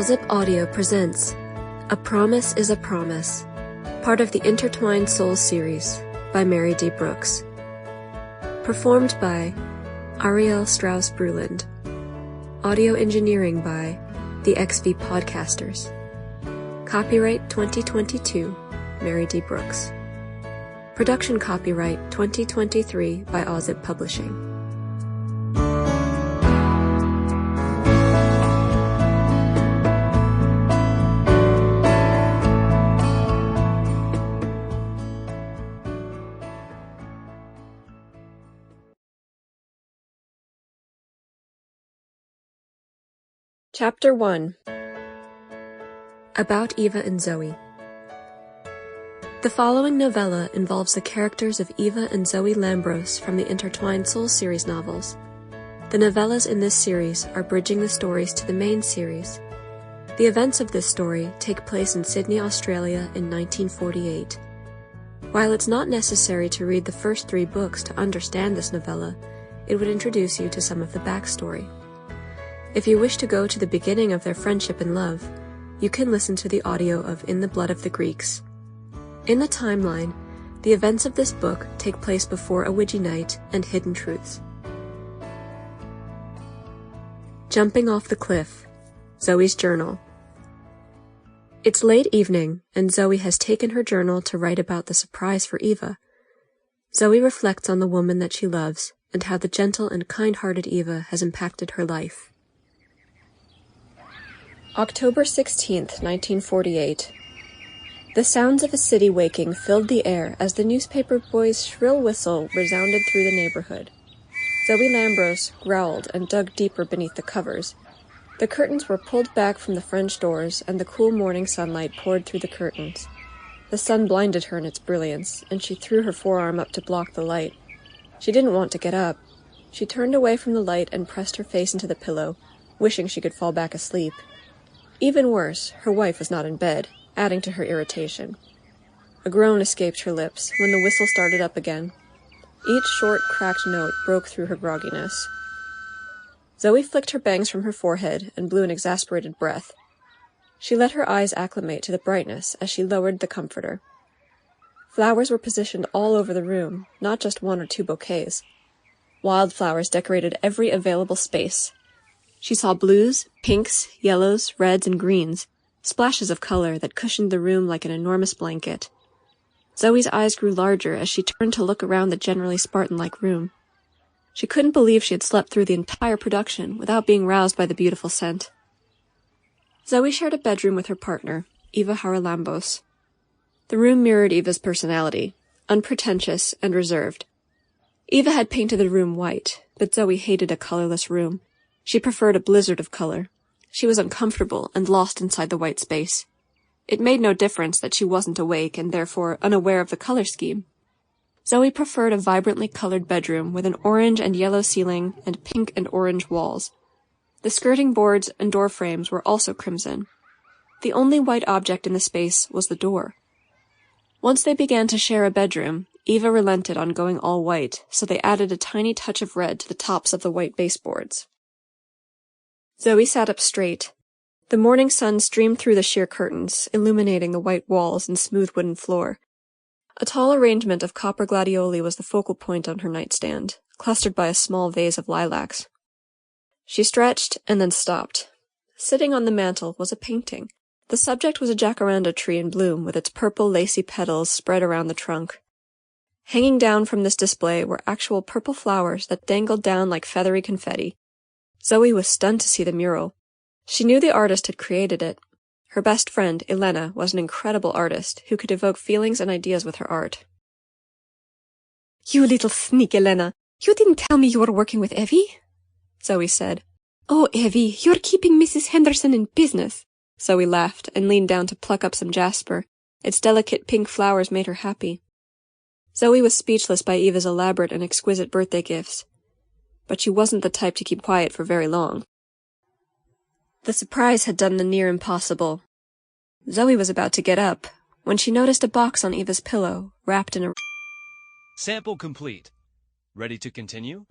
Ozip Audio presents A Promise is a Promise, part of the Intertwined Souls series by Mary D. Brooks. Performed by Arielle Strauss Brueland. Audio engineering by the XV Podcasters. Copyright 2022, Mary D. Brooks. Production copyright 2023 by Ozip Publishing. Chapter 1. About Eva and Zoe. The following novella involves the characters of Eva and Zoe Lambros from the Intertwined Souls series novels. The novellas in this series are bridging the stories to the main series. The events of this story take place in Sydney, Australia in 1948. While it's not necessary to read the first 3 books to understand this novella, it would introduce you to some of the backstory. If you wish to go to the beginning of their friendship and love, you can listen to the audio of In the Blood of the Greeks. In the timeline, the events of this book take place before a Ouija night and Hidden Truths. Jumping off the cliff. Zoe's journal. It's late evening, and Zoe has taken her journal to write about the surprise for Eva. Zoe reflects on the woman that she loves and how the gentle and kind-hearted Eva has impacted her life. October 16th, 1948. The sounds of a city waking filled the air as the newspaper boy's shrill whistle resounded through the neighborhood. Zoe Lambros growled and dug deeper beneath the covers. The curtains were pulled back from the French doors, and the cool morning sunlight poured through the curtains. The sun blinded her in its brilliance, and she threw her forearm up to block the light. She didn't want to get up. She turned away from the light and pressed her face into the pillow, wishing she could fall back asleep. Even worse, her wife was not in bed, adding to her irritation. A groan escaped her lips when the whistle started up again. Each short, cracked note broke through her grogginess. Zoe flicked her bangs from her forehead and blew an exasperated breath. She let her eyes acclimate to the brightness as she lowered the comforter. Flowers were positioned all over the room, not just 1 or 2 bouquets. Wildflowers decorated every available space. She saw blues, pinks, yellows, reds, and greens, splashes of color that cushioned the room like an enormous blanket. Zoe's eyes grew larger as she turned to look around the generally Spartan-like room. She couldn't believe she had slept through the entire production without being roused by the beautiful scent. Zoe shared a bedroom with her partner, Eva Lambros. The room mirrored Eva's personality, unpretentious and reserved. Eva had painted the room white, but Zoe hated a colorless room. She preferred a blizzard of color. She was uncomfortable and lost inside the white space. It made no difference that she wasn't awake and therefore unaware of the color scheme. Zoe preferred a vibrantly colored bedroom with an orange and yellow ceiling and pink and orange walls. The skirting boards and door frames were also crimson. The only white object in the space was the door. Once they began to share a bedroom, Eva relented on going all white, so they added a tiny touch of red to the tops of the white baseboards. Zoe sat up straight. The morning sun streamed through the sheer curtains, illuminating the white walls and smooth wooden floor. A tall arrangement of copper gladioli was the focal point on her nightstand, clustered by a small vase of lilacs. She stretched and then stopped. Sitting on the mantel was a painting. The subject was a jacaranda tree in bloom with its purple lacy petals spread around the trunk. Hanging down from this display were actual purple flowers that dangled down like feathery confetti. Zoe was stunned to see the mural. She knew the artist had created it. Her best friend, Elena, was an incredible artist who could evoke feelings and ideas with her art. "You little sneak, Elena. You didn't tell me you were working with Evie?" Zoe said. "Oh, Evie, you're keeping Mrs. Henderson in business." Zoe laughed and leaned down to pluck up some jasper. Its delicate pink flowers made her happy. Zoe was speechless by Eva's elaborate and exquisite birthday gifts. But she wasn't the type to keep quiet for very long. The surprise had done the near impossible. Zoe was about to get up when she noticed a box on Eva's pillow, wrapped in a... Sample complete. Ready to continue?